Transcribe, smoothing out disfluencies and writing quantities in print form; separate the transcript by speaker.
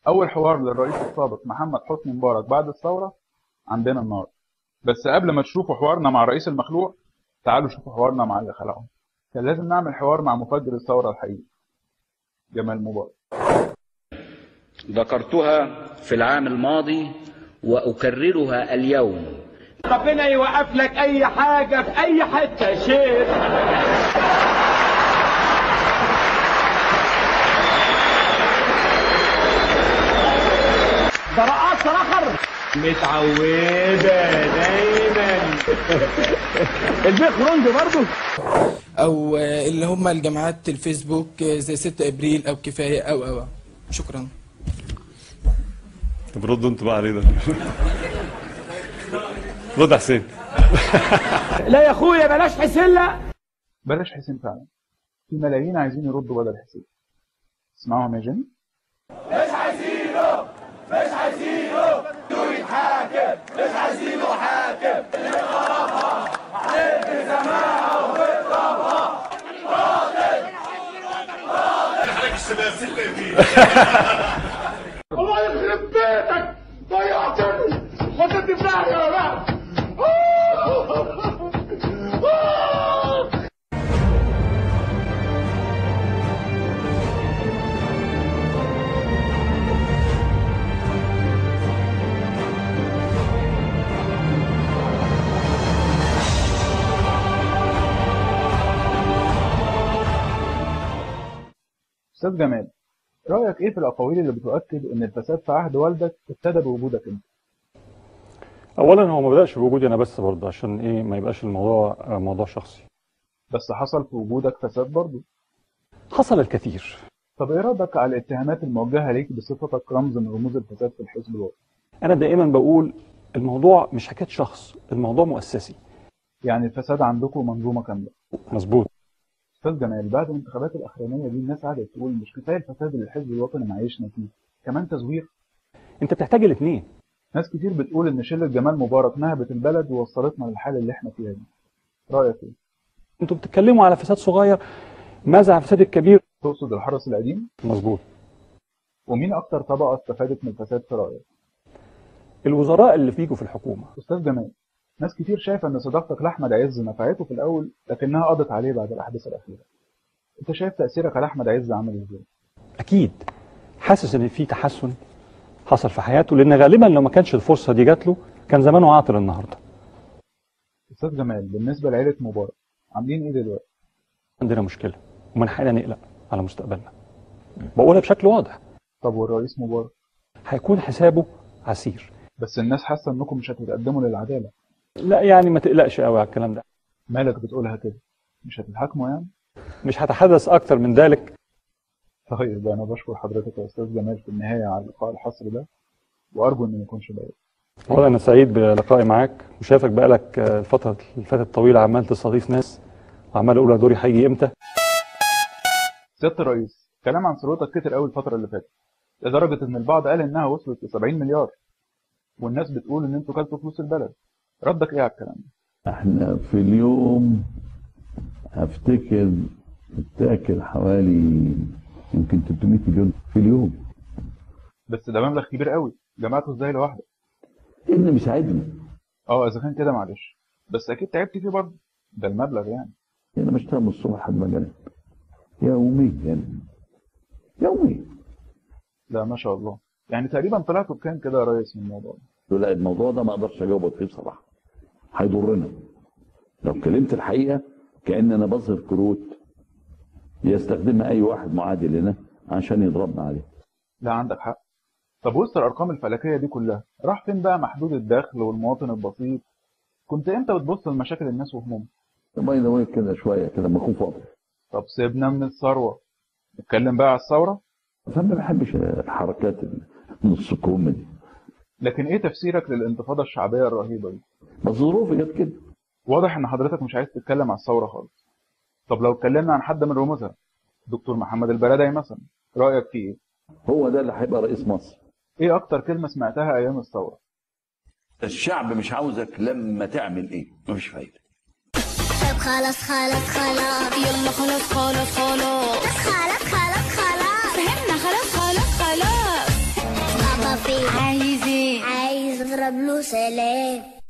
Speaker 1: اول حوار للرئيس السابق محمد حسني مبارك بعد الثوره عندنا النهارده. بس قبل ما تشوفوا حوارنا مع الرئيس المخلوع، تعالوا شوفوا حوارنا مع اللي خلقهم. كان لازم نعمل حوار مع مفجر الثوره الحقيقي جمال مبارك.
Speaker 2: ذكرتها في العام الماضي وأكررها اليوم.
Speaker 3: ربنا يوقف لك اي حاجه في اي حته يا شيخ. ده رقاصه اخر متعوده دايما. البيخ روند برضه،
Speaker 4: او اللي هم الجماعات الفيسبوك زي 6 ابريل او كفايه او شكرا.
Speaker 5: طب ردوا انتوا بقى عليه ده. رد يا حسين.
Speaker 3: لا يا اخويا بلاش حسله.
Speaker 1: بلاش حسين فعلا، في ملايين عايزين يردوا بدل حسين. اسمعوهم يا جيمي.
Speaker 6: مش عايزينه مش عايزينه يتحاكم، مش عايزينه حاكم اللي خربها عليك سماعه وبيضربها. عليك الشباب 6 ابريل. الله يخرب بيتك، ضيعتني وصلت في داهيه يا ولد.
Speaker 1: استاذ جمال، رايك ايه في الاقاويل اللي بتؤكد ان الفساد في عهد والدك ابتدى بوجودك انت؟
Speaker 5: اولا هو ما بداش بوجودي انا بس، برضه عشان ايه ما يبقاش الموضوع موضوع شخصي.
Speaker 1: بس حصل في وجودك فساد برضه.
Speaker 5: حصل الكثير.
Speaker 1: طب ايه ردك على الاتهامات الموجهه ليك بصفتك رمز من رموز الفساد في الحزب الوطني؟
Speaker 5: انا دائما بقول الموضوع مش حكايه شخص، الموضوع مؤسسي.
Speaker 1: يعني الفساد عندكم منظومه كامله.
Speaker 5: مظبوط.
Speaker 1: استاذ جمال، بعد الانتخابات الاخرانيه دي الناس قعدت تقول مش كفايه الفساد اللي الحزب الوطني معيشنا فيه، كمان تزوير.
Speaker 5: انت بتحتاج الاثنين.
Speaker 1: ناس كتير بتقول ان شله جمال مبارك نهبت البلد ووصلتنا للحاله اللي احنا فيها دي. رايك ايه؟
Speaker 5: انتوا بتتكلموا على فساد صغير، ماذا عن الفساد الكبير؟
Speaker 1: تقصد الحرس القديم؟
Speaker 5: مظبوط.
Speaker 1: ومين اكتر طبقه استفادت من الفساد في رايك؟
Speaker 5: الوزراء اللي فيكوا في الحكومه.
Speaker 1: استاذ جمال، ناس كتير شايفه ان صداقتك لاحمد عز نفعته في الاول لكنها قضت عليه بعد الاحداث الاخيره. انت شايف تاثيرك على احمد عز عامل ازاي؟
Speaker 5: اكيد حاسس ان في تحسن حصل في حياته، لان غالبا لو ما كانش الفرصه دي جات له كان زمانه عاطل النهارده.
Speaker 1: استاذ جمال، بالنسبه لعيله مبارك عاملين ايه دلوقتي؟
Speaker 5: عندنا مشكله ومن حقنا نقلق على مستقبلنا، بقولها بشكل واضح.
Speaker 1: طب والرئيس مبارك؟
Speaker 5: هيكون حسابه عسير.
Speaker 1: بس الناس حاسه انكم مش هتتقدموا للعداله.
Speaker 5: لا يعني ما تقلقش قوي على الكلام ده.
Speaker 1: مالك بتقولها كده؟ مش هتتحاكموا يعني؟
Speaker 5: مش هتحدث اكتر من ذلك.
Speaker 1: طيب انا بشكر حضرتك يا استاذ جمال في النهايه على اللقاء الحصري ده، وارجو انه ما يكونش ضايق.
Speaker 5: والله انا سعيد بلقائي معاك، وشافك بقالك الفتره اللي فاتت طويله عمال تستضيف ناس وعمال اقول دوري هيجي امتى.
Speaker 1: سياده الرئيس، كلام عن ثروتك كتر قوي الفتره اللي فاتت، لدرجه ان البعض قال انها وصلت ل 70 مليار، والناس بتقول ان انتوا كلتوا فلوس البلد. ردك ايه على الكلام ده؟
Speaker 7: احنا في اليوم افتكر بتاكل حوالي يمكن 300 مليون في اليوم.
Speaker 1: بس ده مبلغ كبير قوي، جمعته ازاي لوحدك؟
Speaker 7: اللي مساعدني.
Speaker 1: اذا كان كده معلش، بس اكيد تعبت فيه برضه، ده المبلغ يعني.
Speaker 7: انا بشتغل من الصبح لحد ما انام يوميا يوميا.
Speaker 1: لا ما شاء الله، يعني تقريبا طلعتوا بكام كده يا ريس من الموضوع ده؟
Speaker 7: لا الموضوع ده ما اقدرش اجاوبك فيه بصراحه، هيضرنا لو اتكلمت الحقيقه. كأن انا بظهر كروت يستخدمها اي واحد معادي لنا عشان يضربنا عليه.
Speaker 1: لا عندك حق. طب وسط الارقام الفلكيه دي كلها راح فين بقى محدود الدخل والمواطن البسيط؟ كنت امتى بتبص لمشاكل الناس وهمومهم؟
Speaker 7: باي ذا واي كده شويه كده لما اكون فاضي.
Speaker 1: طب سيبنا من الثروه، نتكلم بقى على الثوره.
Speaker 7: فانا ما بحبش الحركات النص كم دي.
Speaker 1: لكن ايه تفسيرك للانتفاضه الشعبيه الرهيبه دي؟
Speaker 7: بس ظروفي جت كده.
Speaker 1: واضح ان حضرتك مش عايز تتكلم على الثوره خالص. طب لو اتكلمنا عن حد من رموزها، دكتور محمد البرادعي مثلا، رايك فيه ايه؟
Speaker 7: هو ده اللي هيبقى رئيس مصر.
Speaker 1: ايه اكتر كلمه سمعتها ايام الثوره؟
Speaker 7: الشعب مش عاوزك لما تعمل ايه، مفيش فايده.
Speaker 8: طب خلاص خلاص خلاص
Speaker 9: يلا خلاص خلاص خلاص
Speaker 8: بس خلاص خلاص خلاص
Speaker 9: فهمنا خلاص خلاص خلاص
Speaker 8: قرب له سلام.